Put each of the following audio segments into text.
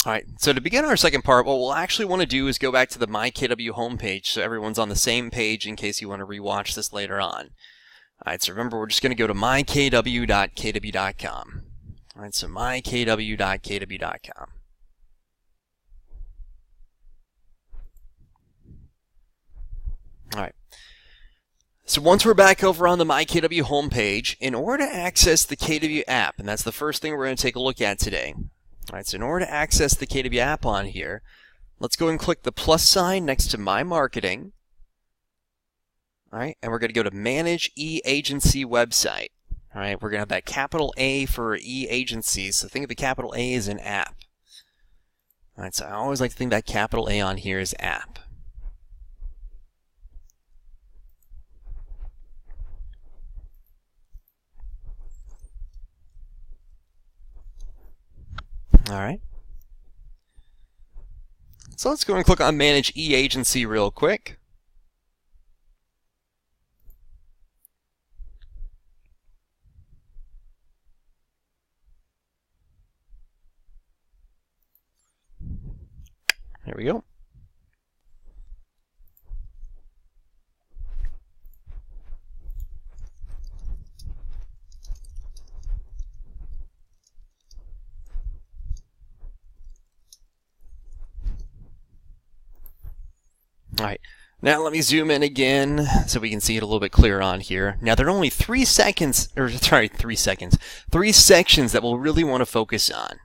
All right, so to begin our second part, what we'll actually want to do is go back to the myKW homepage so everyone's on the same page in case you want to rewatch this later on. All right, so remember, we're just going to go to mykw.kw.com. All right, so mykw.kw.com. All right. So once we're back over on the myKW homepage, in order to access the KW app, and that's the first thing we're going to take a look at today. All right, so in order to access the KW app on here, let's go and click the plus sign next to My Marketing. All right, and we're going to go to Manage eAgency Website. All right, we're going to have that capital A for eAgency, so think of the capital A as an app. All right, so I always like to think that capital A on here is app. All right. So let's go and click on Manage eAgency real quick. There we go. All right, now let me zoom in again so we can see it a little bit clearer on here. Now there are only 3 sections that we'll really want to focus on.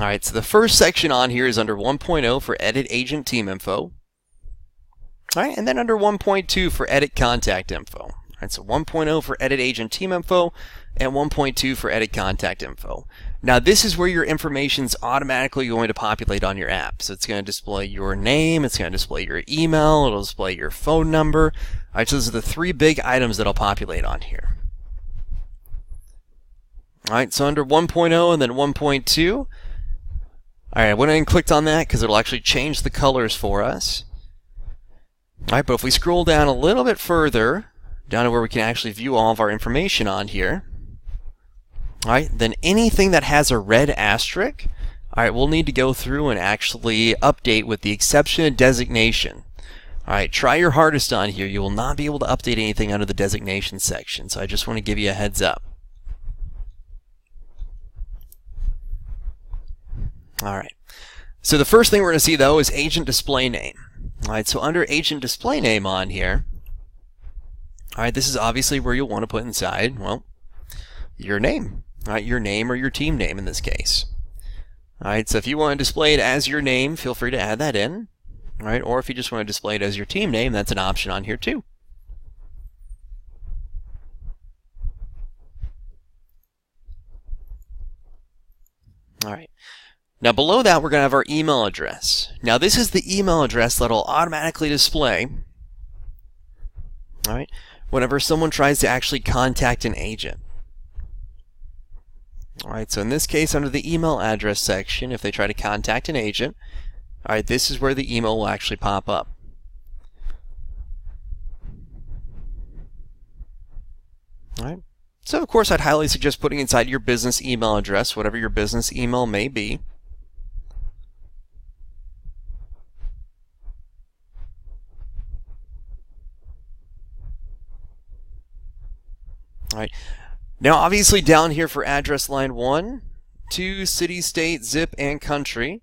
All right, so the first section on here is under 1.0 for Edit Agent Team Info. All right, and then under 1.2 for Edit Contact Info. All right, so 1.0 for Edit Agent Team Info and 1.2 for Edit Contact Info. Now this is where your information's automatically going to populate on your app. So it's going to display your name, it's going to display your email, it'll display your phone number. All right, so those are the 3 big items that'll populate on here. All right, so under 1.0 and then 1.2. All right, I went ahead and clicked on that because it'll actually change the colors for us. All right, but if we scroll down a little bit further, down to where we can actually view all of our information on here, all right, then anything that has a red asterisk, all right, we'll need to go through and actually update with the exception of designation. All right, try your hardest on here. You will not be able to update anything under the designation section, so I just want to give you a heads up. All right, so the first thing we're going to see, though, is Agent Display Name. All right, so under Agent Display Name on here, all right, this is obviously where you'll want to put inside, well, your name. All right, your name or your team name in this case. All right, so if you want to display it as your name, feel free to add that in. All right, or if you just want to display it as your team name, that's an option on here too. All right. Now below that, we're going to have our email address. Now this is the email address that'll automatically display, all right, whenever someone tries to actually contact an agent. All right, so in this case, under the email address section, if they try to contact an agent, all right, this is where the email will actually pop up. All right. So of course, I'd highly suggest putting inside your business email address, whatever your business email may be. All right. Now, obviously, down here for address line 1, 2, city, state, zip, and country.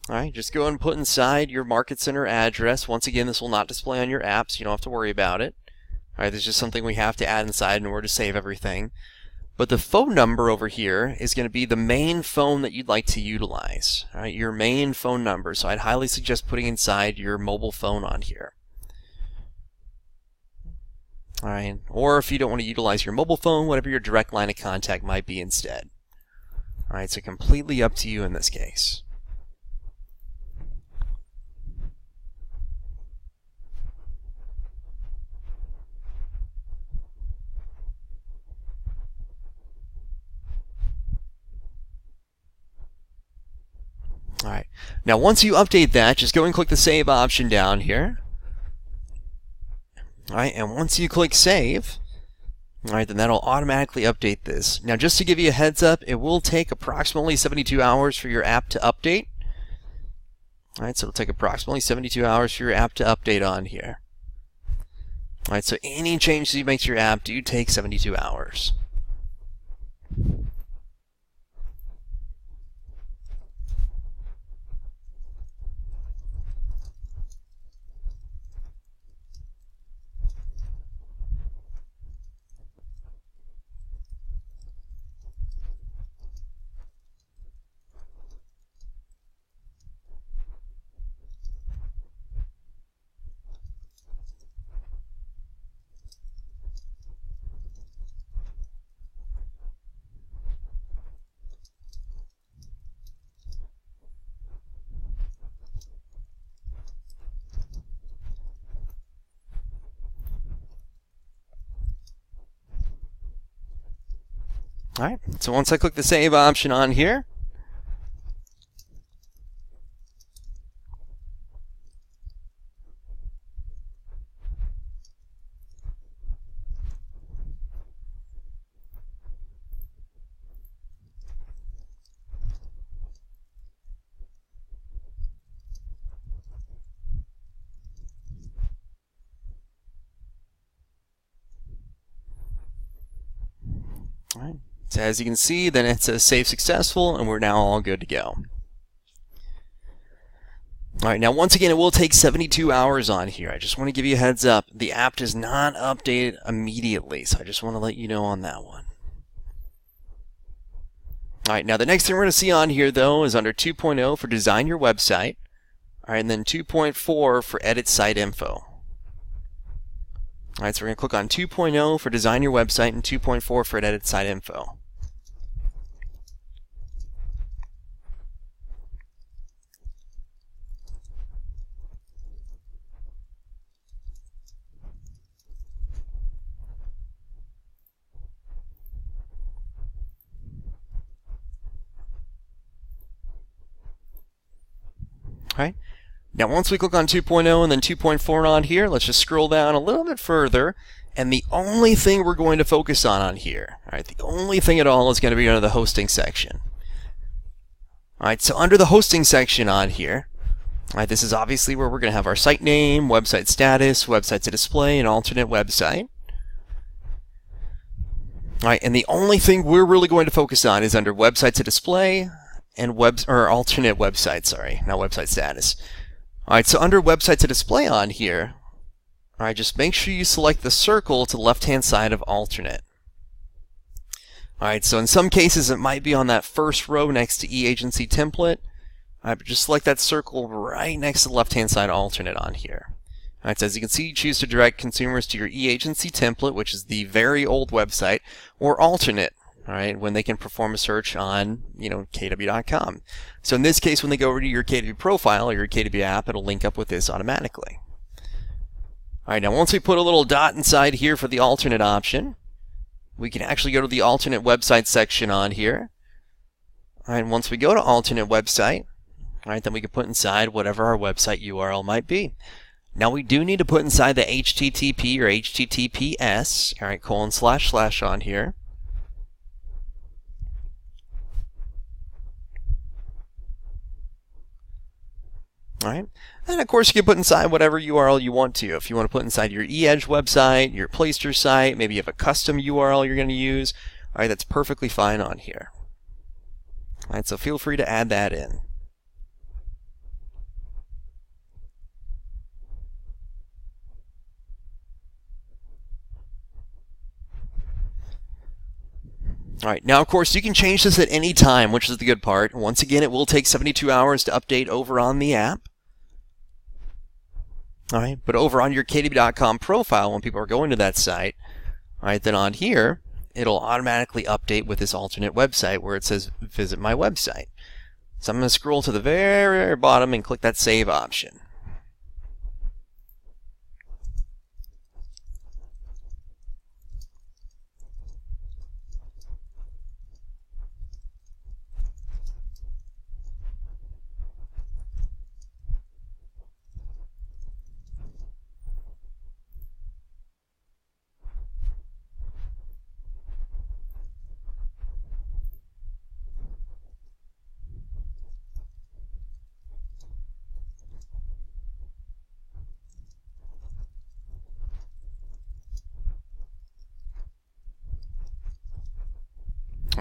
All right, just go and put inside your market center address. Once again, this will not display on your app, so you don't have to worry about it. All right, this is just something we have to add inside in order to save everything. But the phone number over here is going to be the main phone that you'd like to utilize. All right, your main phone number. So I'd highly suggest putting inside your mobile phone on here. All right, or if you don't want to utilize your mobile phone, whatever your direct line of contact might be instead. All right, so completely up to you in this case. All right, now once you update that, just go and click the Save option down here. All right, and once you click Save, Alright, then that'll automatically update this. Now, just to give you a heads up, it will take approximately 72 hours for your app to update. Alright, so it'll take approximately 72 hours for your app to update on here. Alright, so any changes you make to your app do take 72 hours. Alright, so once I click the save option on here, alright, so as you can see, then it says save successful, and we're now all good to go. Alright, now once again, it will take 72 hours on here. I just want to give you a heads up. The app does not update immediately, so I just want to let you know on that one. Alright, now the next thing we're going to see on here, though, is under 2.0 for design your website. Alright, and then 2.4 for edit site info. Alright, so we're going to click on 2.0 for design your website and 2.4 for edit site info. Alright, now once we click on 2.0 and then 2.4 on here, let's just scroll down a little bit further, and the only thing we're going to focus on here, alright, the only thing at all is going to be under the hosting section. Alright, so under the hosting section on here, alright, this is obviously where we're going to have our site name, website status, website to display, and alternate website. Alright, and the only thing we're really going to focus on is under website to display and alternate website, sorry, not website status. Alright, so under website to display on here, alright, just make sure you select the circle to the left-hand side of alternate. Alright, so in some cases it might be on that first row next to eAgency template. Alright, but just select that circle right next to the left-hand side alternate on here. Alright, so as you can see, choose to direct consumers to your eAgency template, which is the very old website, or alternate. Alright, when they can perform a search on, KW.com. So in this case, when they go over to your KW profile or your KW app, it'll link up with this automatically. Alright, now once we put a little dot inside here for the alternate option, we can actually go to the alternate website section on here. Alright, and once we go to alternate website, alright, then we can put inside whatever our website URL might be. Now we do need to put inside the HTTP or HTTPS, alright, :/ on here. Alright, and of course you can put inside whatever URL you want to. If you want to put inside your eEdge website, your Playster site, maybe you have a custom URL you're going to use, alright, that's perfectly fine on here. Alright, so feel free to add that in. Alright, now of course you can change this at any time, which is the good part. Once again, it will take 72 hours to update over on the app. Alright, but over on your KW.com profile, when people are going to that site, alright, then on here, it'll automatically update with this alternate website where it says visit my website. So I'm going to scroll to the very bottom and click that save option.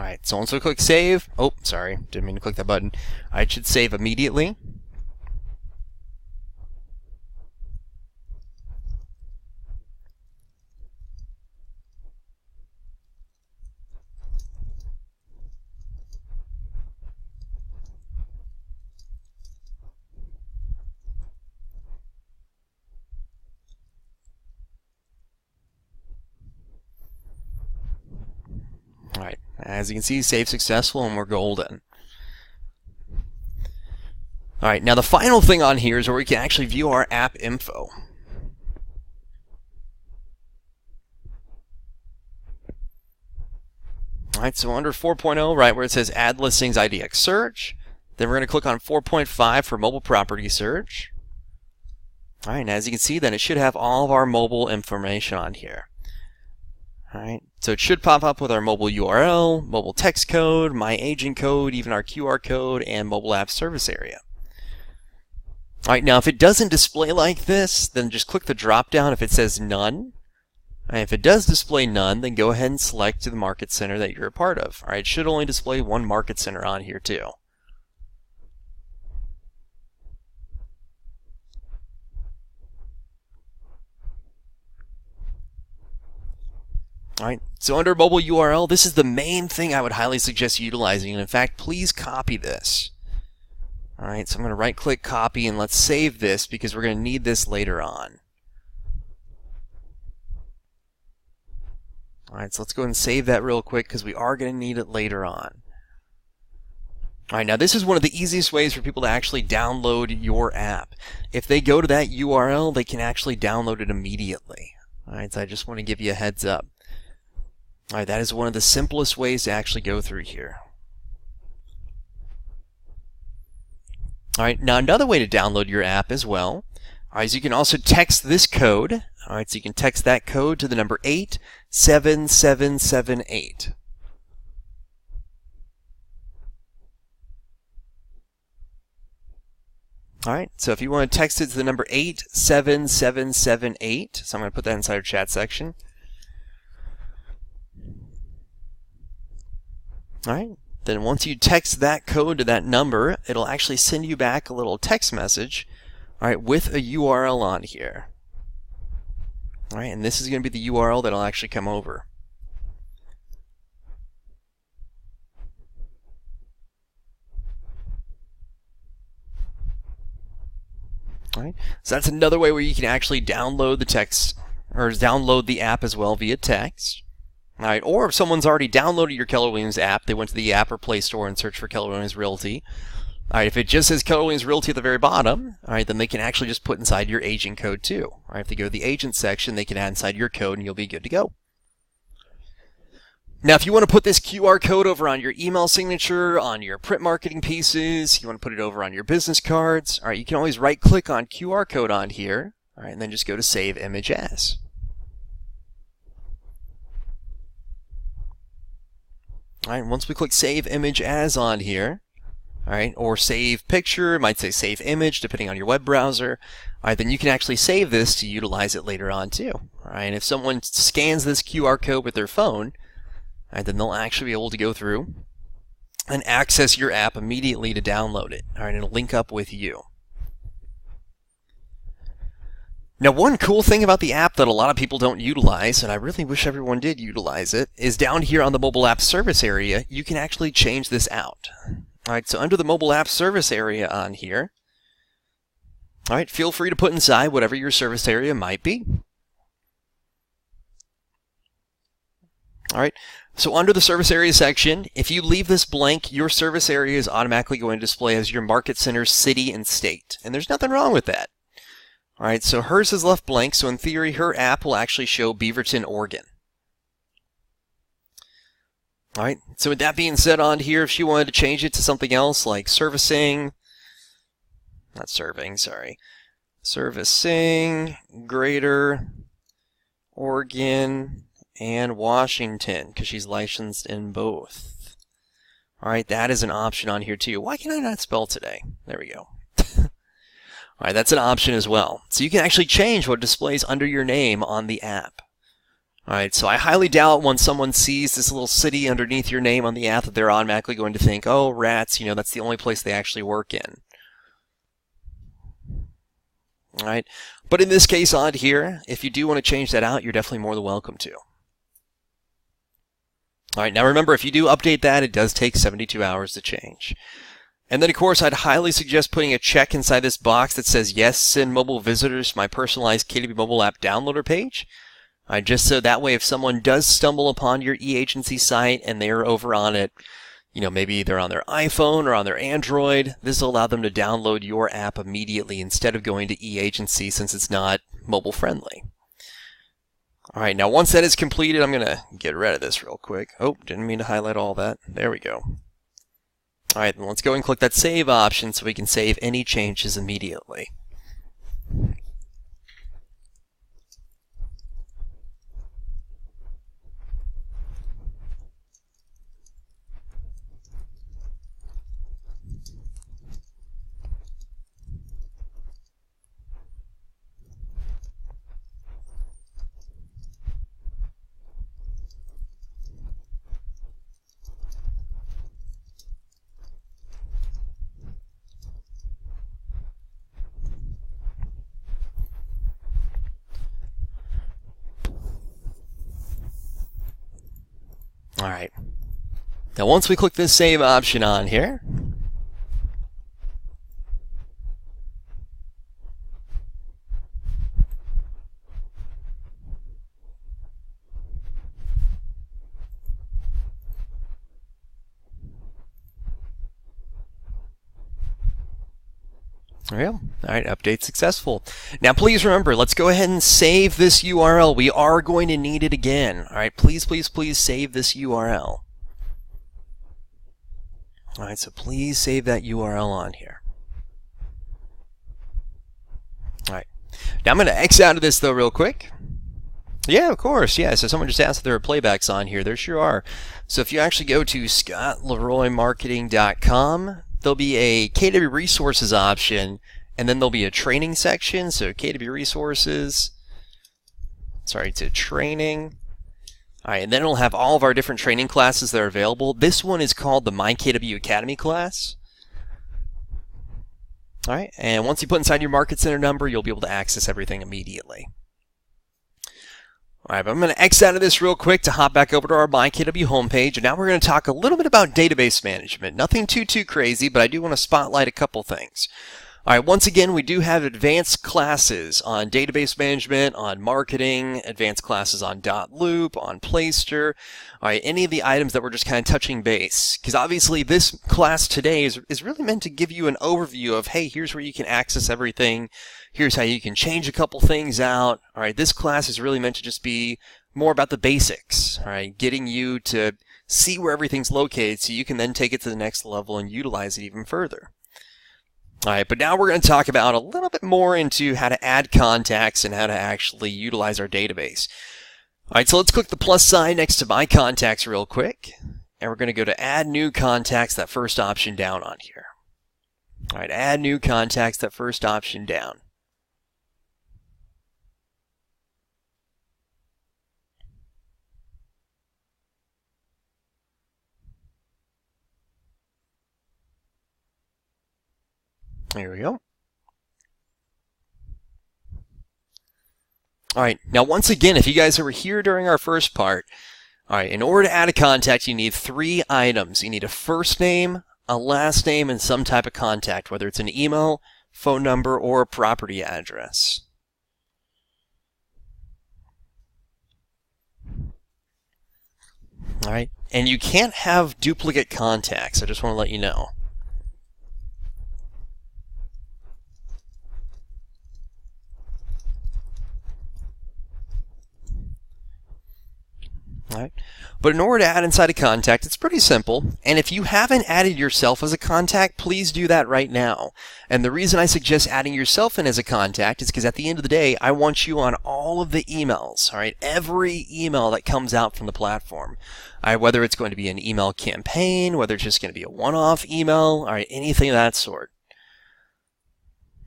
Alright, so once we click save, oh, sorry, didn't mean to click that button. It should save immediately. Alright, as you can see, save successful and we're golden. Alright, now the final thing on here is where we can actually view our app info. Alright, so under 4.0, right where it says Add Listings IDX Search, then we're going to click on 4.5 for Mobile Property Search. Alright, and as you can see, then it should have all of our mobile information on here. Alright, so it should pop up with our mobile URL, mobile text code, my agent code, even our QR code, and mobile app service area. Alright, now if it doesn't display like this, then just click the drop down if it says none. And if it does display none, then go ahead and select the market center that you're a part of. Alright, it should only display one market center on here too. Alright, so under mobile URL, this is the main thing I would highly suggest utilizing, and in fact, please copy this. Alright, so I'm going to right click copy and let's save this because we're going to need this later on. Alright, so let's go ahead and save that real quick because we are going to need it later on. Alright, now this is one of the easiest ways for people to actually download your app. If they go to that URL, they can actually download it immediately. Alright, so I just want to give you a heads up. Alright, that is one of the simplest ways to actually go through here. Alright, now another way to download your app as well, alright, is you can also text this code. Alright, so you can text that code to the number 87778. Alright, so if you want to text it to the number 87778, so I'm going to put that inside our chat section. Alright, then once you text that code to that number, it'll actually send you back a little text message, alright, with a URL on here. Alright, and this is going to be the URL that'll actually come over. Alright, so that's another way where you can actually download the text, or download the app as well via text. Alright, or if someone's already downloaded your Keller Williams app, they went to the app or Play Store and searched for Keller Williams Realty. Alright, if it just says Keller Williams Realty at the very bottom, alright, then they can actually just put inside your agent code too. Alright, if they go to the agent section, they can add inside your code and you'll be good to go. Now, if you want to put this QR code over on your email signature, on your print marketing pieces, you want to put it over on your business cards, alright, you can always right-click on QR code on here, alright, and then just go to Save Image As. Alright, once we click Save Image As on here, alright, or Save Picture, it might say Save Image, depending on your web browser, alright, then you can actually save this to utilize it later on too. Alright, and if someone scans this QR code with their phone, alright, then they'll actually be able to go through and access your app immediately to download it. Alright, it'll link up with you. Now, one cool thing about the app that a lot of people don't utilize, and I really wish everyone did utilize it, is down here on the mobile app service area, you can actually change this out. Alright, so under the mobile app service area on here, alright, feel free to put inside whatever your service area might be. Alright, so under the service area section, if you leave this blank, your service area is automatically going to display as your market center, city, and state. And there's nothing wrong with that. Alright, so hers is left blank, so in theory, her app will actually show Beaverton, Oregon. Alright, so with that being said on here, if she wanted to change it to something else like servicing, Greater Oregon and Washington, because she's licensed in both. Alright, that is an option on here too. Why can I not spell today? There we go. Alright, that's an option as well. So you can actually change what displays under your name on the app. All right, so I highly doubt when someone sees this little city underneath your name on the app that they're automatically going to think, oh, rats, that's the only place they actually work in. All right, but in this case on here, if you do want to change that out, you're definitely more than welcome to. All right, now remember, if you do update that, it does take 72 hours to change. And then, of course, I'd highly suggest putting a check inside this box that says, yes, send mobile visitors to my personalized KW mobile app downloader page. Just so that way, if someone does stumble upon your eAgency site and they're over on it, maybe they're on their iPhone or on their Android, this will allow them to download your app immediately instead of going to eAgency since it's not mobile friendly. All right, now once that is completed, I'm going to get rid of this real quick. Oh, didn't mean to highlight all that. There we go. All right, then let's go and click that save option so we can save any changes immediately. All right. Now once we click this save option on here, there we go. All right, update successful. Now please remember, let's go ahead and save this URL. We are going to need it again. All right, please, please, please save this URL. All right, so please save that URL on here. All right, now I'm going to X out of this though real quick. Yeah, of course, yeah. So someone just asked if there are playbacks on here. There sure are. So if you actually go to scottleroymarketing.com, there'll be a KW resources option, and then there'll be a training section. So KW resources, to training. All right, and then it'll have all of our different training classes that are available. This one is called the myKW Academy class. All right, and once you put inside your Market Center number, you'll be able to access everything immediately. All right, but I'm going to X out of this real quick to hop back over to our myKW homepage, and now we're going to talk a little bit about database management. Nothing too crazy, but I do want to spotlight a couple things. All right, once again, we do have advanced classes on database management, on marketing, advanced classes on .loop, on Playster, all right, any of the items that we're just kind of touching base. Because obviously this class today is really meant to give you an overview of, hey, here's where you can access everything. Here's how you can change a couple things out. All right, this class is really meant to just be more about the basics, all right, getting you to see where everything's located so you can then take it to the next level and utilize it even further. All right, but now we're going to talk about a little bit more into how to add contacts and how to actually utilize our database. All right, so let's click the plus sign next to myContacts real quick, and we're going to go to Add New Contacts, that first option down on here. All right, Add New Contacts, that first option down. There we go. All right, now once again, if you guys were here during our first part, all right, in order to add a contact, you need 3 items. You need a first name, a last name, and some type of contact, whether it's an email, phone number, or a property address. All right, and you can't have duplicate contacts. I just want to let you know. All right. But in order to add inside a contact, it's pretty simple. And if you haven't added yourself as a contact, please do that right now. And the reason I suggest adding yourself in as a contact is because at the end of the day, I want you on all of the emails, all right? Every email that comes out from the platform. All right, whether it's going to be an email campaign, whether it's just going to be a one-off email, all right, anything of that sort.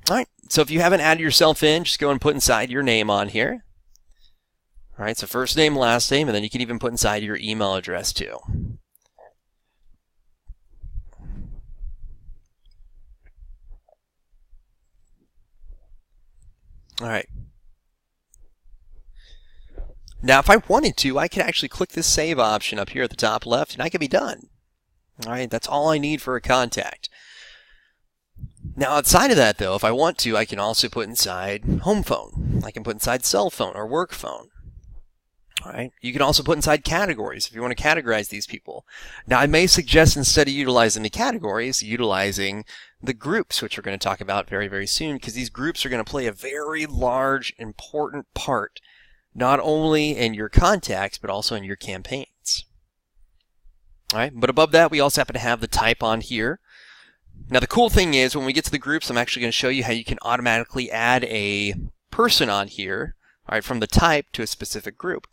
All right, so if you haven't added yourself in, just go and put inside your name on here. All right, so first name, last name, and then you can even put inside your email address too. All right. Now, if I wanted to, I could actually click this save option up here at the top left, and I could be done. All right, that's all I need for a contact. Now, outside of that, though, if I want to, I can also put inside home phone. I can put inside cell phone or work phone. All right. You can also put inside categories if you want to categorize these people. Now, I may suggest instead of utilizing the categories, utilizing the groups, which we're going to talk about very, very soon, because these groups are going to play a very large, important part, not only in your contacts, but also in your campaigns. All right. But above that, we also happen to have the type on here. Now, the cool thing is when we get to the groups, I'm actually going to show you how you can automatically add a person on here, all right, from the type to a specific group.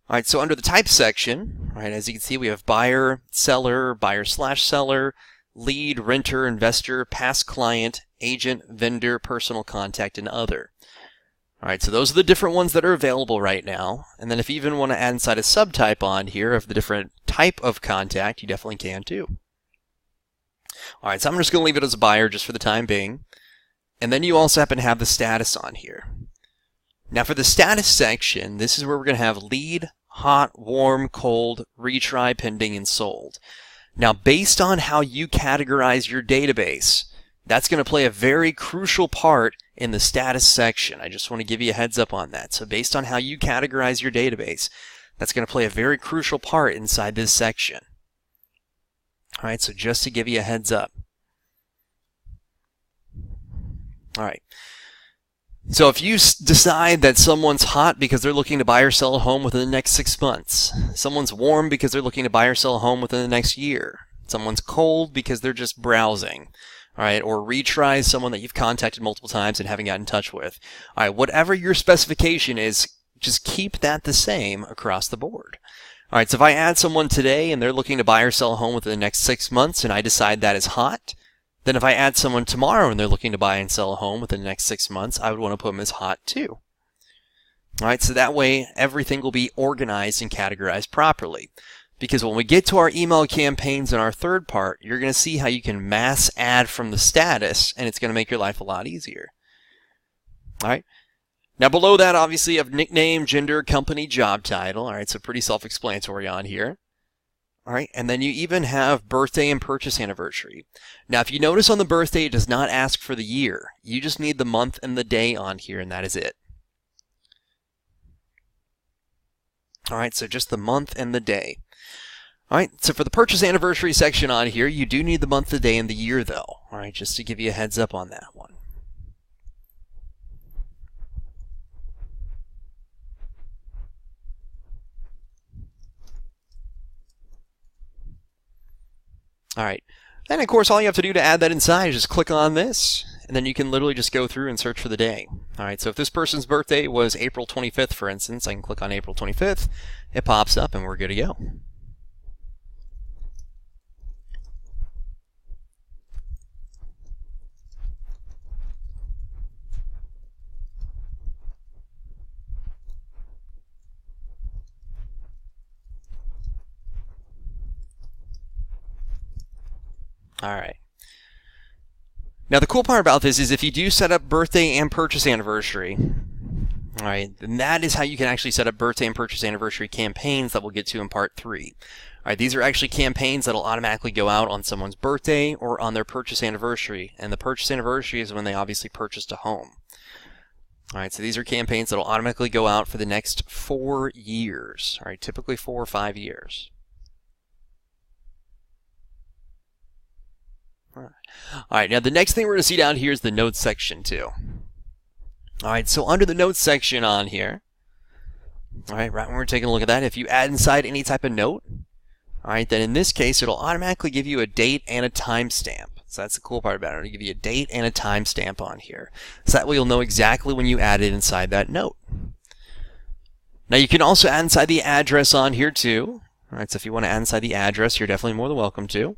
All right, so under the type section, all right, as you can see, we have buyer, seller, buyer/seller, lead, renter, investor, past client, agent, vendor, personal contact, and other. All right, so those are the different ones that are available right now. And then if you even want to add inside a subtype on here of the different type of contact, you definitely can too. All right, so I'm just going to leave it as a buyer just for the time being. And then you also happen to have the status on here. Now for the status section, this is where we're going to have lead, hot, warm, cold, retry, pending, and sold. Now based on how you categorize your database, that's going to play a very crucial part in the status section. I just want to give you a heads up on that. So based on how you categorize your database, that's going to play a very crucial part inside this section. All right, so just to give you a heads up. All right. So if you decide that someone's hot because they're looking to buy or sell a home within the next 6 months, someone's warm because they're looking to buy or sell a home within the next year, someone's cold because they're just browsing, all right, or retry someone that you've contacted multiple times and haven't gotten in touch with. All right, whatever your specification is, just keep that the same across the board. All right, so if I add someone today and they're looking to buy or sell a home within the next 6 months and I decide that is hot, then if I add someone tomorrow and they're looking to buy and sell a home within the next 6 months, I would want to put them as hot too. All right, so that way everything will be organized and categorized properly. Because when we get to our email campaigns in our third part, you're going to see how you can mass add from the status, and it's going to make your life a lot easier. All right. Now below that, obviously, you have nickname, gender, company, job title. All right, so pretty self-explanatory on here. All right, and then you even have birthday and purchase anniversary. Now, if you notice on the birthday, it does not ask for the year. You just need the month and the day on here, and that is it. All right, so just the month and the day. All right, so for the purchase anniversary section on here, you do need the month, the day, and the year, though. All right, just to give you a heads up on that one. All right, and of course, all you have to do to add that inside is just click on this, and then you can literally just go through and search for the day. All right, so if this person's birthday was April 25th, for instance, I can click on April 25th, it pops up, and we're good to go. All right. Now the cool part about this is if you do set up birthday and purchase anniversary, all right, then that is how you can actually set up birthday and purchase anniversary campaigns that we'll get to in part 3. All right, these are actually campaigns that will automatically go out on someone's birthday or on their purchase anniversary, and the purchase anniversary is when they obviously purchased a home. All right, so these are campaigns that will automatically go out for the next 4 years, all right, typically 4 or 5 years. All right, now the next thing we're going to see down here is the notes section too. All right, so under the notes section on here, all right, right when we're taking a look at that, if you add inside any type of note, all right, then in this case, it'll automatically give you a date and a timestamp. So that's the cool part about it. It'll give you a date and a timestamp on here. So that way you'll know exactly when you added inside that note. Now you can also add inside the address on here too. All right, so if you want to add inside the address, you're definitely more than welcome to.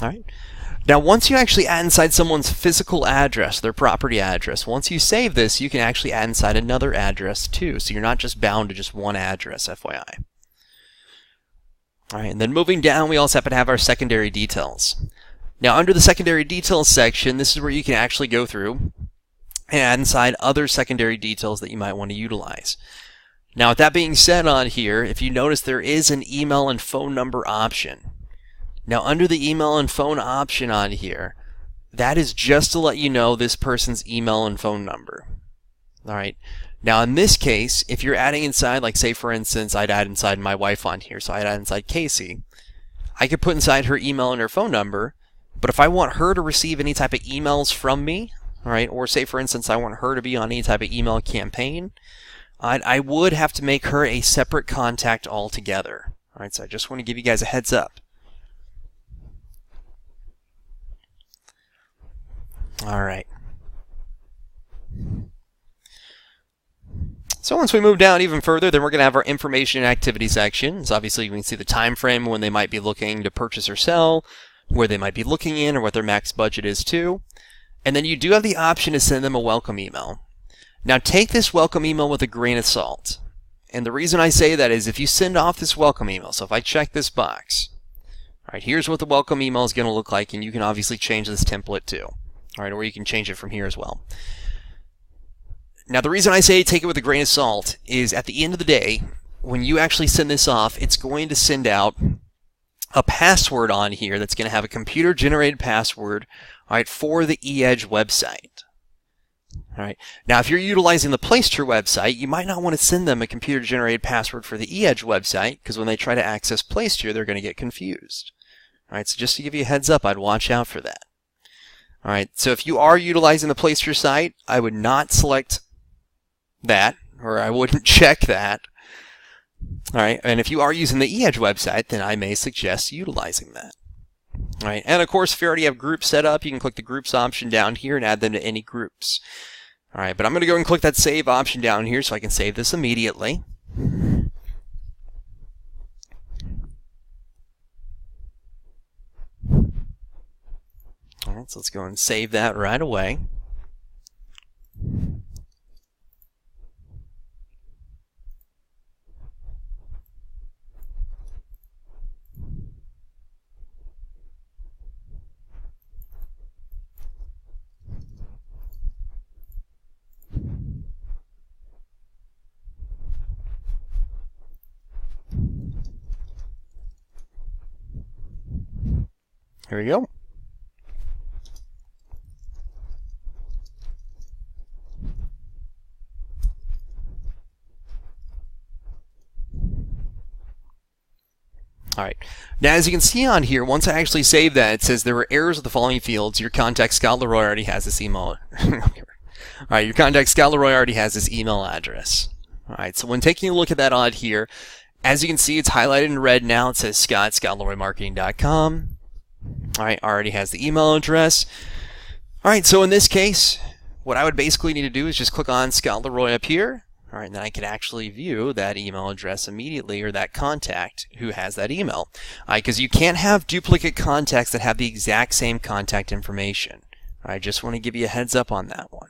All right. Now, once you actually add inside someone's physical address, their property address, once you save this, you can actually add inside another address too. So you're not just bound to just one address, FYI. All right, and then moving down, we also happen to have our secondary details. Now, under the secondary details section, this is where you can actually go through and add inside other secondary details that you might want to utilize. Now, with that being said on here, if you notice, there is an email and phone number option. Now, under the email and phone option on here, that is just to let you know this person's email and phone number. All right. Now, in this case, if you're adding inside, like say for instance, I'd add inside my wife on here, so I'd add inside Casey. I could put inside her email and her phone number, but if I want her to receive any type of emails from me, all right, or say for instance, I want her to be on any type of email campaign, I would have to make her a separate contact altogether. All right, so I just want to give you guys a heads up. All right. So once we move down even further, then we're going to have our information and activity section. So obviously you can see the time frame when they might be looking to purchase or sell, where they might be looking in, or what their max budget is too. And then you do have the option to send them a welcome email. Now take this welcome email with a grain of salt. And the reason I say that is if you send off this welcome email, so if I check this box, all right, here's what the welcome email is going to look like, and you can obviously change this template too. All right, or you can change it from here as well. Now, the reason I say take it with a grain of salt is at the end of the day, when you actually send this off, it's going to send out a password on here that's going to have a computer-generated password, all right, for the eEdge website. All right. Now, if you're utilizing the Placester website, you might not want to send them a computer-generated password for the eEdge website, because when they try to access Placester, they're going to get confused. All right, so just to give you a heads up, I'd watch out for that. All right, so if you are utilizing the Placester site, I would not select that, or I wouldn't check that. All right, and if you are using the eEdge website, then I may suggest utilizing that. All right, and of course, if you already have groups set up, you can click the groups option down here and add them to any groups. All right, but I'm going to go and click that save option down here so I can save this immediately. All right, so let's go and save that right away. Here we go. All right. Now, as you can see on here, once I actually save that, it says there were errors with the following fields. Your contact, Scott Leroy, already has this email. All right, your contact, Scott Leroy, already has this email address. All right, so when taking a look at that on here, as you can see, it's highlighted in red now. It says scott@scottleroymarketing.com. All right, already has the email address. All right, so in this case, what I would basically need to do is just click on Scott Leroy up here. All right, and then I can actually view that email address immediately, or that contact who has that email. All right, because you can't have duplicate contacts that have the exact same contact information. All right, just want to give you a heads up on that one.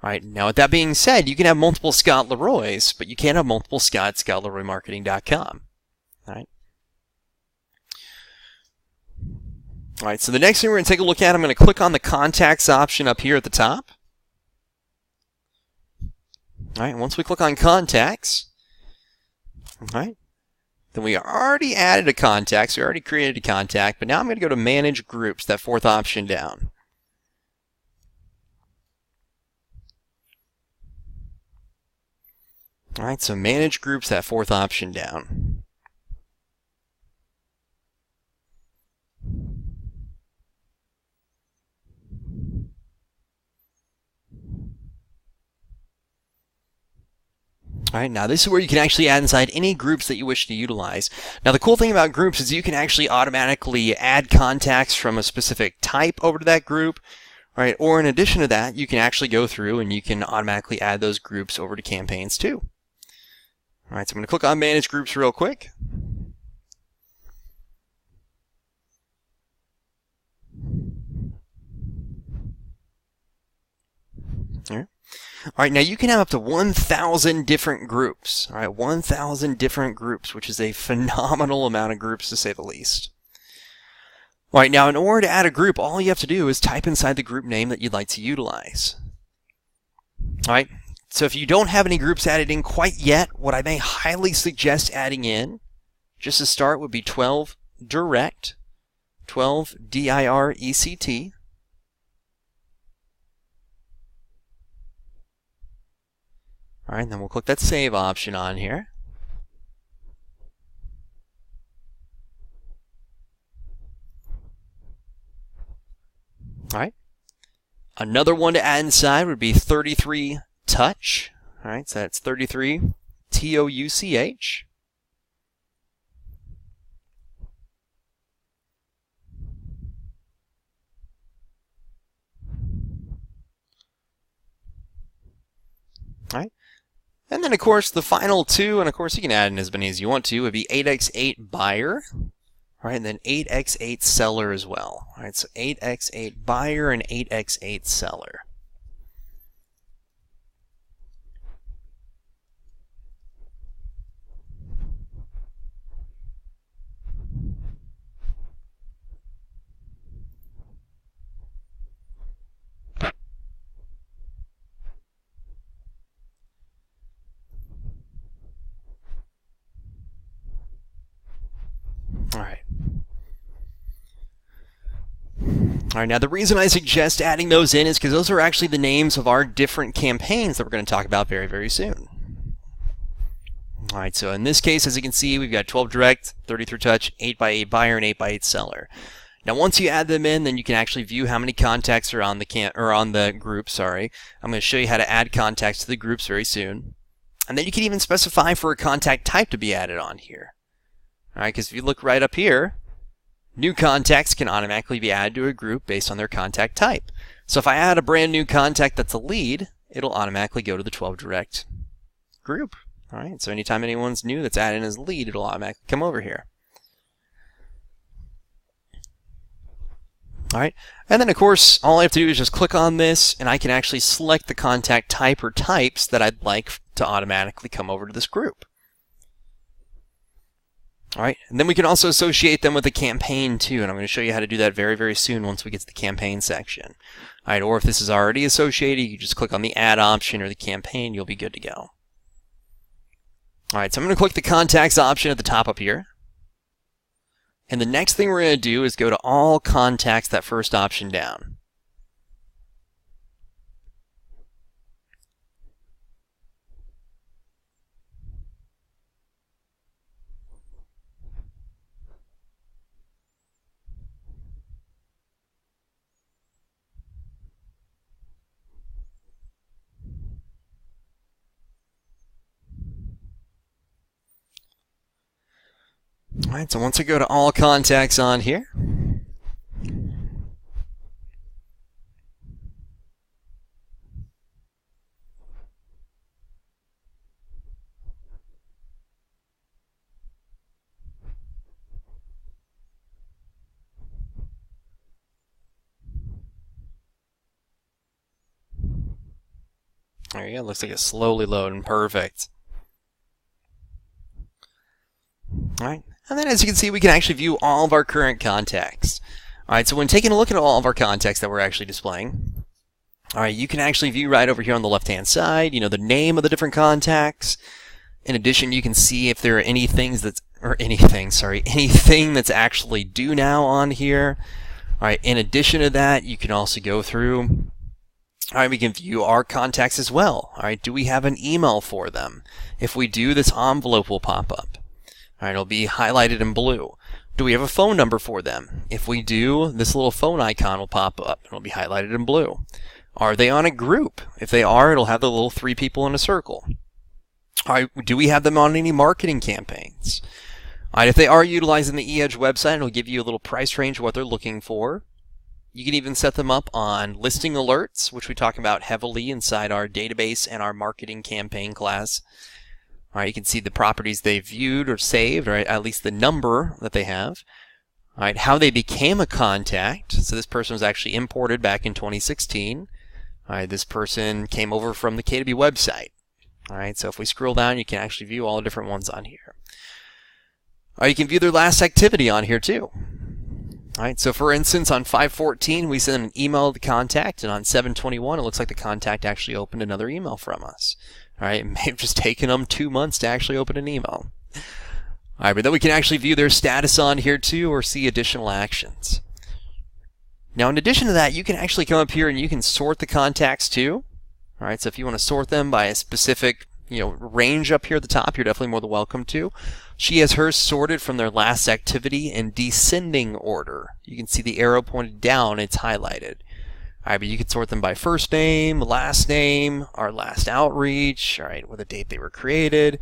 All right, now with that being said, you can have multiple Scott Leroys, but you can't have multiple ScottLeroyMarketing.com. All right. All right, so the next thing we're going to take a look at, I'm going to click on the contacts option up here at the top. All right, once we click on contacts, all right, then we already added a contact, so we already created a contact, but now I'm going to go to manage groups, that fourth option down. All right, so manage groups, that fourth option down. All right, now this is where you can actually add inside any groups that you wish to utilize. Now the cool thing about groups is you can actually automatically add contacts from a specific type over to that group, right? Or in addition to that, you can actually go through and you can automatically add those groups over to campaigns too. All right, so I'm going to click on Manage Groups real quick. All right, now you can have up to 1,000 different groups. All right, 1,000 different groups, which is a phenomenal amount of groups to say the least. All right, now in order to add a group, all you have to do is type inside the group name that you'd like to utilize. All right, so if you don't have any groups added in quite yet, what I may highly suggest adding in, just to start, would be 12 direct, 12 direct. All right, and then we'll click that save option on here. All right. Another one to add inside would be 33 touch. All right, so that's 33 TOUCH. All right. And then, of course, the final two, and of course you can add in as many as you want to, would be 8x8 buyer. All right, and then 8x8 seller as well. All right, so 8x8 buyer and 8x8 seller. All right. All right, now the reason I suggest adding those in is because those are actually the names of our different campaigns that we're going to talk about very, very soon. All right, so in this case, as you can see, we've got 12 direct, 33 touch, 8x8 buyer, and 8x8 seller. Now, once you add them in, then you can actually view how many contacts are on the group. Sorry, I'm going to show you how to add contacts to the groups very soon, and then you can even specify for a contact type to be added on here. All right, because if you look right up here, new contacts can automatically be added to a group based on their contact type. So if I add a brand new contact that's a lead, it'll automatically go to the 12 direct group. All right, so anytime anyone's new that's added in as a lead, it'll automatically come over here. All right, and then of course, all I have to do is just click on this, and I can actually select the contact type or types that I'd like to automatically come over to this group. All right, and then we can also associate them with a campaign too, and I'm going to show you how to do that very, very soon once we get to the campaign section. All right, or if this is already associated, you just click on the add option or the campaign, you'll be good to go. All right, so I'm going to click the contacts option at the top up here. And the next thing we're going to do is go to all contacts, that first option down. All right, so once I go to all contacts on here, there you go, looks like it's slowly loading, perfect. All right, and then as you can see, we can actually view all of our current contacts. All right, so when taking a look at all of our contacts that we're actually displaying, all right, you can actually view right over here on the left-hand side, the name of the different contacts. In addition, you can see if there are anything that's actually due now on here. All right, in addition to that, you can also go through. All right, we can view our contacts as well. All right, do we have an email for them? If we do, this envelope will pop up. All right, it'll be highlighted in blue. Do we have a phone number for them? If we do, this little phone icon will pop up. It'll be highlighted in blue. Are they on a group? If they are, it'll have the little 3 people in a circle. All right, do we have them on any marketing campaigns? All right, if they are utilizing the eEdge website, it'll give you a little price range of what they're looking for. You can even set them up on listing alerts, which we talk about heavily inside our database and our marketing campaign class. All right, you can see the properties they've viewed or saved, or at least the number that they have. All right, how they became a contact. So this person was actually imported back in 2016. All right, this person came over from the KW website. All right, so if we scroll down, you can actually view all the different ones on here. All right, you can view their last activity on here too. All right, so for instance, on 5/14, we sent an email to the contact, and on 7/21, it looks like the contact actually opened another email from us. All right, it may have just taken them 2 months to actually open an email. All right, but then we can actually view their status on here too, or see additional actions. Now, in addition to that, you can actually come up here and you can sort the contacts too. All right, so if you want to sort them by a specific, range up here at the top, you're definitely more than welcome to. She has hers sorted from their last activity in descending order. You can see the arrow pointed down, it's highlighted. All right, but you can sort them by first name, last name, our last outreach, all right, with the date they were created.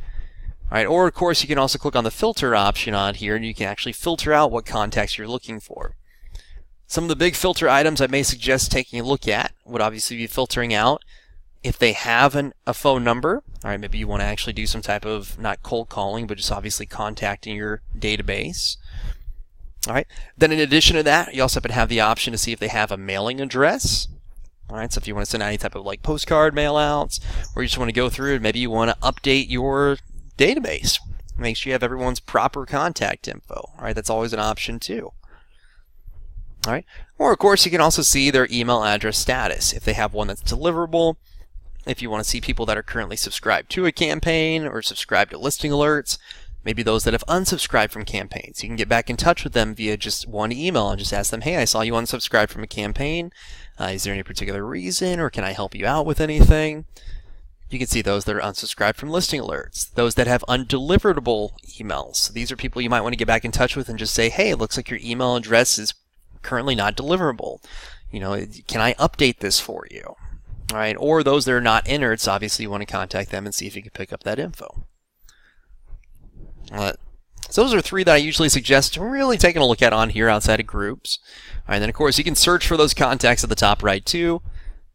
All right, or of course, you can also click on the filter option on here, and you can actually filter out what contacts you're looking for. Some of the big filter items I may suggest taking a look at would obviously be filtering out if they have a phone number. All right, maybe you want to actually do some type of, not cold calling, but just obviously contacting your database. All right, then in addition to that, you also happen to have the option to see if they have a mailing address. All right, so if you want to send out any type of like postcard mail outs, or you just want to go through and maybe you want to update your database, make sure you have everyone's proper contact info. All right, that's always an option too. All right, or of course you can also see their email address status if they have one that's deliverable. If you want to see people that are currently subscribed to a campaign or subscribed to listing alerts, maybe those that have unsubscribed from campaigns. You can get back in touch with them via just one email and just ask them, hey, I saw you unsubscribed from a campaign. Is there any particular reason, or can I help you out with anything? You can see those that are unsubscribed from listing alerts, those that have undeliverable emails. So these are people you might want to get back in touch with and just say, hey, it looks like your email address is currently not deliverable. Can I update this for you? All right, or those that are not entered, so obviously you want to contact them and see if you can pick up that info. So those are 3 that I usually suggest really taking a look at on here outside of groups. All right, then of course you can search for those contacts at the top right too.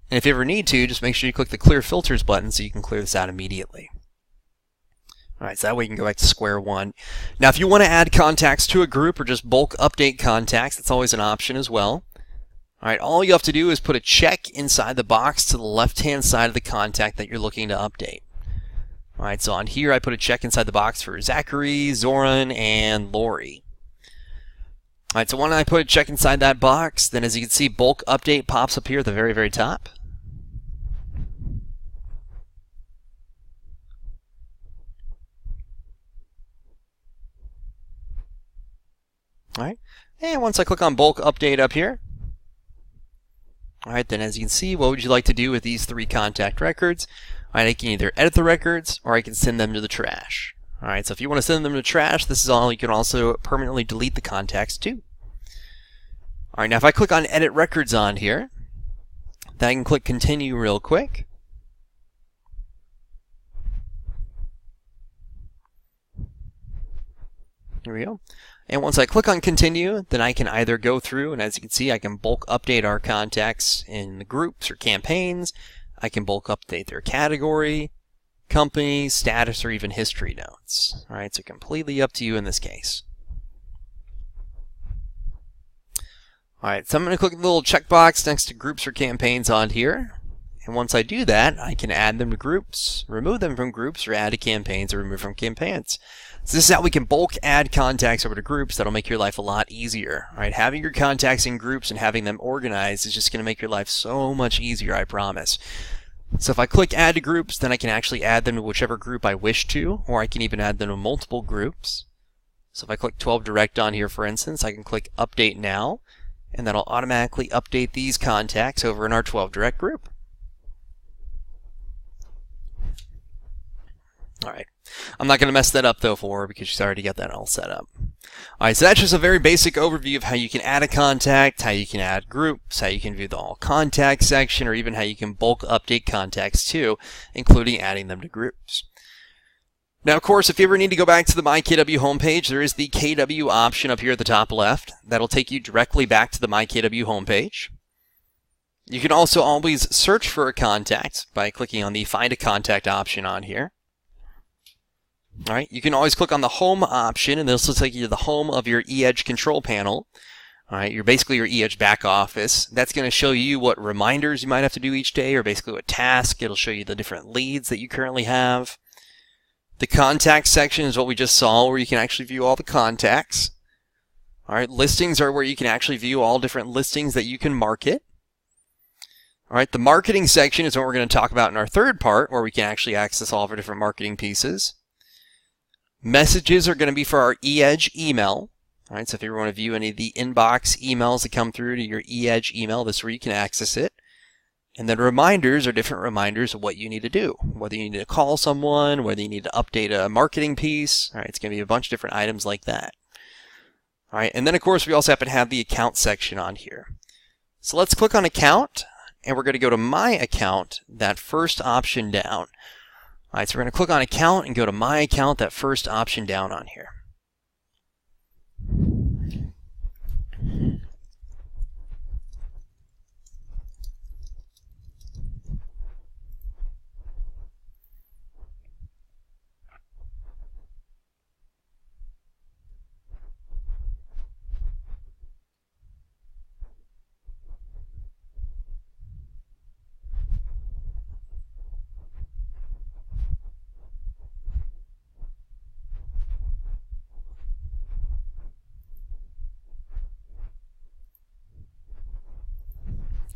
And if you ever need to, just make sure you click the Clear Filters button so you can clear this out immediately. All right, so that way you can go back to square one. Now, if you want to add contacts to a group or just bulk update contacts, that's always an option as well. All right, all you have to do is put a check inside the box to the left-hand side of the contact that you're looking to update. All right, so on here I put a check inside the box for Zachary, Zoran, and Lori. All right, so when I put a check inside that box, then as you can see, bulk update pops up here at the very, very top. All right, and once I click on bulk update up here, all right, then as you can see, what would you like to do with these 3 contact records? All right, I can either edit the records or I can send them to the trash. All right, so if you want to send them to the trash, this is all. You can also permanently delete the contacts too. All right, now if I click on edit records on here, then I can click continue real quick. Here we go. And once I click on continue, then I can either go through, and as you can see, I can bulk update our contacts in the groups or campaigns. I can bulk update their category, company, status, or even history notes. All right, so completely up to you in this case. All right, so I'm going to click the little checkbox next to groups or campaigns on here. And once I do that, I can add them to groups, remove them from groups, or add to campaigns, or remove from campaigns. So this is how we can bulk add contacts over to groups. That'll make your life a lot easier. All right, having your contacts in groups and having them organized is just going to make your life so much easier, I promise. So if I click add to groups, then I can actually add them to whichever group I wish to, or I can even add them to multiple groups. So if I click 12 Direct on here, for instance, I can click Update Now, and that'll automatically update these contacts over in our 12 Direct group. All right. I'm not going to mess that up though for her because she's already got that all set up. All right, so that's just a very basic overview of how you can add a contact, how you can add groups, how you can view the all contacts section, or even how you can bulk update contacts too, including adding them to groups. Now, of course, if you ever need to go back to the myKW homepage, there is the KW option up here at the top left. That'll take you directly back to the myKW homepage. You can also always search for a contact by clicking on the Find a Contact option on here. All right, you can always click on the Home option, and this will take you to the home of your eEdge control panel. All right, you're basically your eEdge back office. That's going to show you what reminders you might have to do each day, or basically what task. It'll show you the different leads that you currently have. The contact section is what we just saw, where you can actually view all the contacts. All right, listings are where you can actually view all different listings that you can market. All right, the marketing section is what we're going to talk about in our third part, where we can actually access all of our different marketing pieces. Messages are going to be for our eEdge email. All right, so if you want to view any of the inbox emails that come through to your eEdge email, this is where you can access it. And then reminders are different reminders of what you need to do, whether you need to call someone, whether you need to update a marketing piece. All right, it's going to be a bunch of different items like that. All right, and then of course we also happen to have the account section on here. So let's click on account, and we're going to go to my account, that first option down. All right, so we're going to click on account and go to my account, that first option down on here.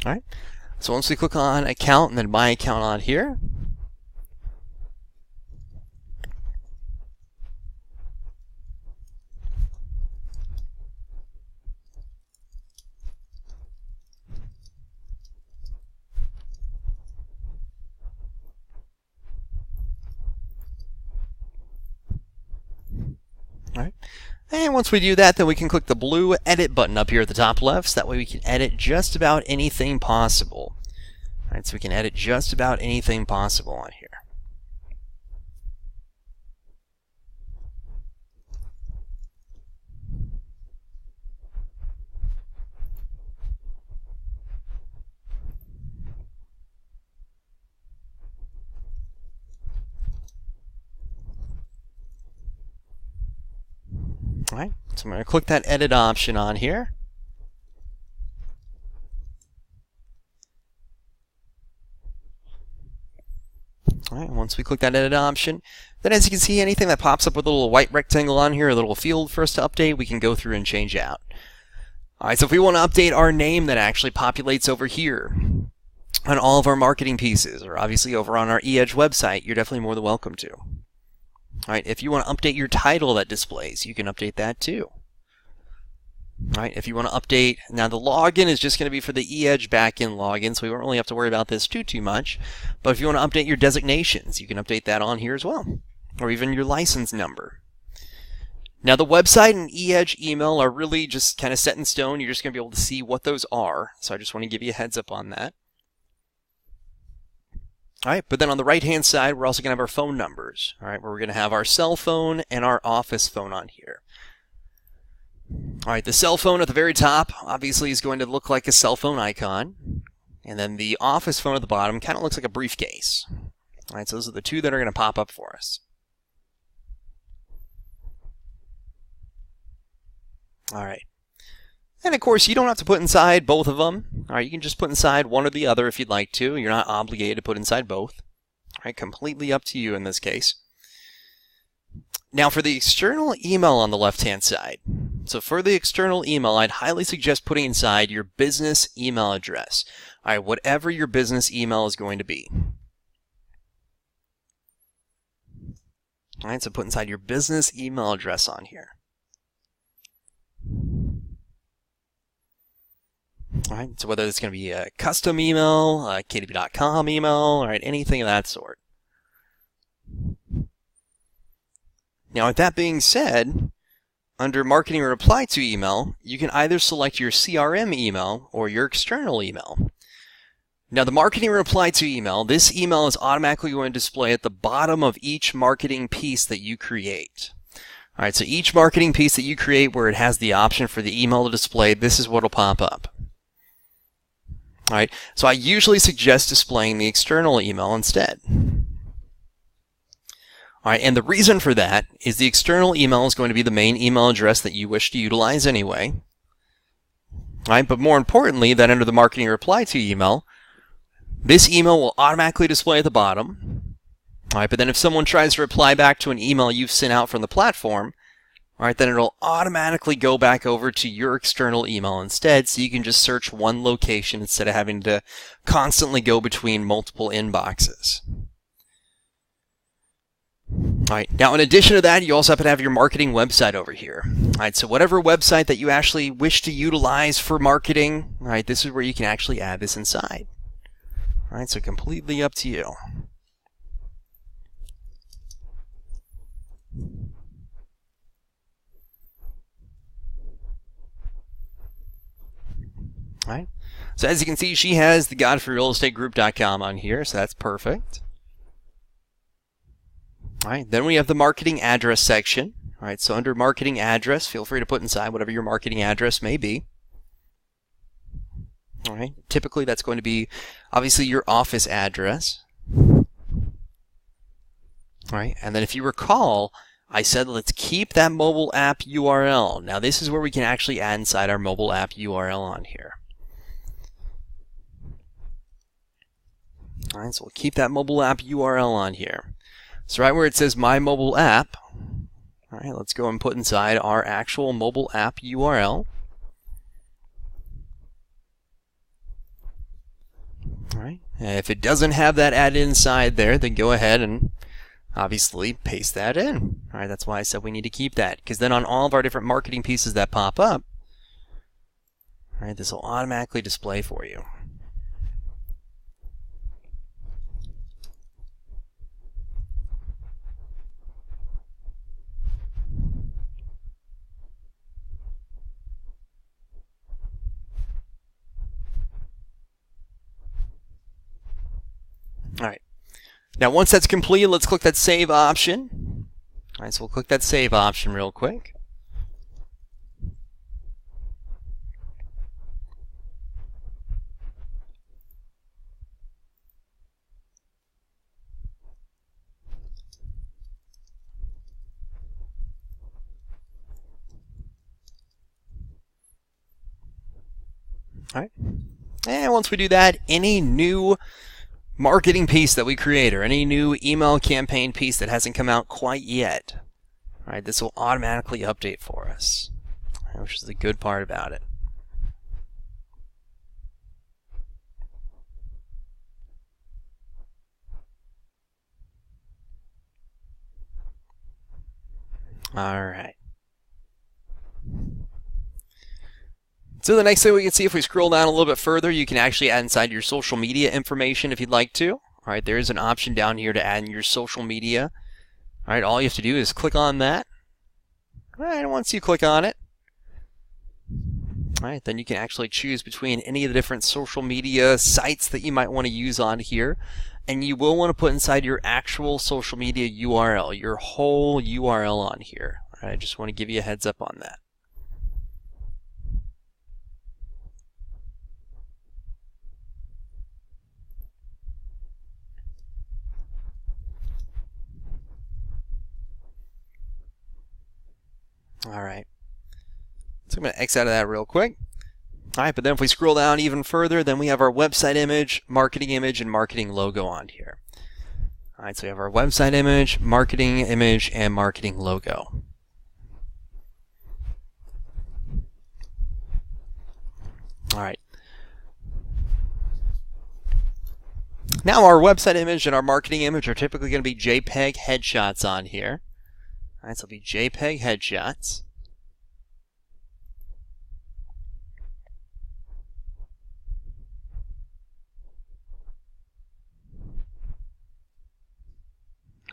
All right, so once we click on account and then my account on here, all right, and once we do that, then we can click the blue edit button up here at the top left, so that way we can edit just about anything possible. All right, so we can edit just about anything possible on here. All right, so I'm going to click that edit option on here. All right, once we click that edit option, then as you can see, anything that pops up with a little white rectangle on here, a little field for us to update, we can go through and change out. All right, so if we want to update our name, that actually populates over here on all of our marketing pieces, or obviously over on our eEdge website, you're definitely more than welcome to. All right, if you want to update your title that displays, you can update that too. All right, if you want to update, now the login is just going to be for the eEdge backend login, so we won't really have to worry about this too much. But if you want to update your designations, you can update that on here as well, or even your license number. Now the website and eEdge email are really just kind of set in stone. You're just going to be able to see what those are, so I just want to give you a heads up on that. All right, but then on the right-hand side, we're also going to have our phone numbers. All right, where we're going to have our cell phone and our office phone on here. All right, the cell phone at the very top obviously is going to look like a cell phone icon. And then the office phone at the bottom kind of looks like a briefcase. All right, so those are the two that are going to pop up for us. All right. And of course, you don't have to put inside both of them. All right, you can just put inside one or the other if you'd like to. You're not obligated to put inside both. All right, completely up to you in this case. Now for the external email on the left-hand side. So for the external email, I'd highly suggest putting inside your business email address. All right, whatever your business email is going to be. All right, so put inside your business email address on here. All right, so whether it's going to be a custom email, a myKW.com email, all right, anything of that sort. Now, with that being said, under marketing or reply to email, you can either select your CRM email or your external email. Now, the marketing or reply to email, this email is automatically going to display at the bottom of each marketing piece that you create. All right, so each marketing piece that you create where it has the option for the email to display, this is what will pop up. All right, so I usually suggest displaying the external email instead. All right, and the reason for that is the external email is going to be the main email address that you wish to utilize anyway. Right, but more importantly, that under the marketing reply to email, this email will automatically display at the bottom. All right, but then if someone tries to reply back to an email you've sent out from the platform, all right, then it'll automatically go back over to your external email instead, so you can just search one location instead of having to constantly go between multiple inboxes. All right, now in addition to that, you also happen to have your marketing website over here. All right, so whatever website that you actually wish to utilize for marketing, all right, this is where you can actually add this inside. All right, so completely up to you. All right, so as you can see, she has the godfreyrealestategroup.com on here, so that's perfect. All right, then we have the marketing address section. All right, so under marketing address, feel free to put inside whatever your marketing address may be. All right, typically that's going to be obviously your office address. All right, and then if you recall, I said let's keep that mobile app URL. Now this is where we can actually add inside our mobile app URL on here. All right, so we'll keep that mobile app URL on here. So right where it says My Mobile App, all right, let's go and put inside our actual mobile app URL. All right, and if it doesn't have that added inside there, then go ahead and obviously paste that in. All right, that's why I said we need to keep that, because then on all of our different marketing pieces that pop up, all right, this will automatically display for you. All right, now once that's complete, let's click that save option. All right, so we'll click that save option real quick. All right, and once we do that, any new marketing piece that we create or any new email campaign piece that hasn't come out quite yet, all right, this will automatically update for us, which is the good part about it. All right. So the next thing we can see, if we scroll down a little bit further, you can actually add inside your social media information if you'd like to. All right, there is an option down here to add in your social media. All right, all you have to do is click on that. All right, and once you click on it, all right, then you can actually choose between any of the different social media sites that you might want to use on here. And you will want to put inside your actual social media URL, your whole URL on here. All right, I just want to give you a heads up on that. All right, so I'm going to X out of that real quick. All right, but then if we scroll down even further, then we have our website image, and marketing logo on here. All right, so we have our website image, and marketing logo. All right. Now our website image and our marketing image are typically going to be JPEG headshots on here. All right, so it'll be JPEG headshots.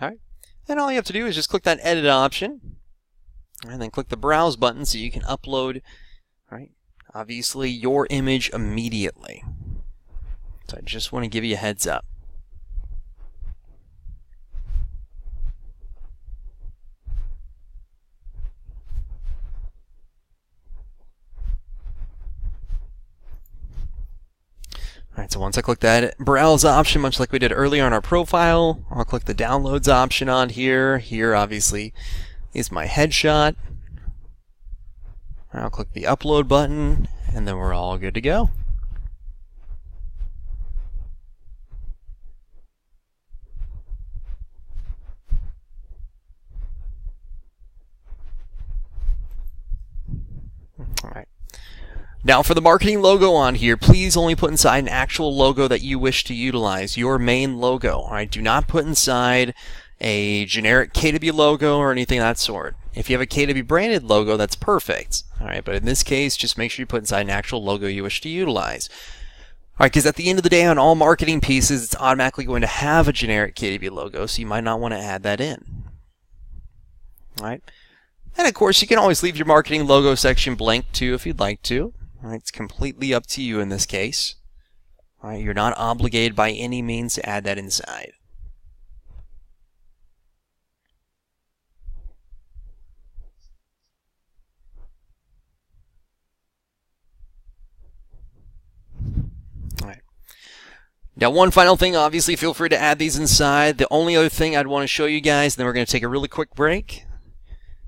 All right, and all you have to do is just click that edit option, and then click the browse button so you can upload, right, obviously your image immediately. So I just want to give you a heads up. All right, so once I click that browse option, much like we did earlier on our profile, I'll click the downloads option on here. Here, obviously, is my headshot. I'll click the upload button, and then we're all good to go. All right. Now for the marketing logo on here, please only put inside an actual logo that you wish to utilize, your main logo. All right, do not put inside a generic KW logo or anything of that sort. If you have a KW branded logo, that's perfect. All right, but in this case, just make sure you put inside an actual logo you wish to utilize. All right, because at the end of the day, on all marketing pieces, it's automatically going to have a generic KW logo, so you might not want to add that in. All right, and of course, you can always leave your marketing logo section blank too if you'd like to. All right, it's completely up to you in this case. All right, you're not obligated by any means to add that inside. All right. Now, one final thing, obviously, feel free to add these inside. The only other thing I'd want to show you guys, and then we're going to take a really quick break,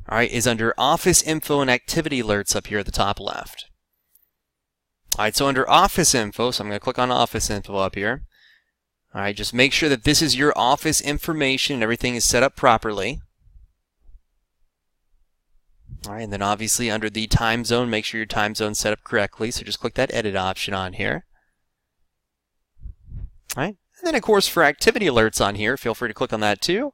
all right, is under Office Info and Activity Alerts up here at the top left. All right, so under Office Info, so I'm going to click on Office Info up here. All right, just make sure that this is your office information and everything is set up properly. All right, and then obviously under the time zone, make sure your time zone is set up correctly. So just click that edit option on here. All right, and then of course for activity alerts on here, feel free to click on that too.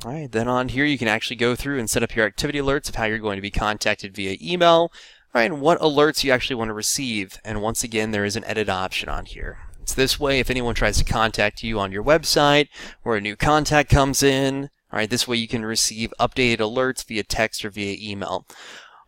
All right, then on here you can actually go through and set up your activity alerts of how you're going to be contacted via email, all right, and what alerts you actually want to receive. And once again, there is an edit option on here. It's this way if anyone tries to contact you on your website or a new contact comes in, all right, this way you can receive updated alerts via text or via email.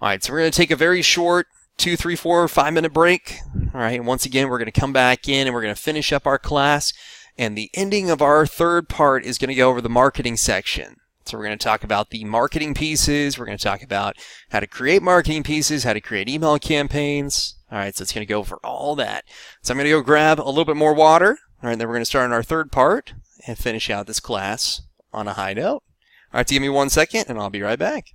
All right, so we're going to take a very short 2, 3, 4, 5 minute break. All right, and once again, we're going to come back in and we're going to finish up our class. And the ending of our third part is going to go over the marketing section. So we're going to talk about the marketing pieces. We're going to talk about how to create marketing pieces, how to create email campaigns. All right, so it's going to go over all that. So I'm going to go grab a little bit more water. All right, then we're going to start on our third part and finish out this class on a high note. All right, so give me 1 second and I'll be right back.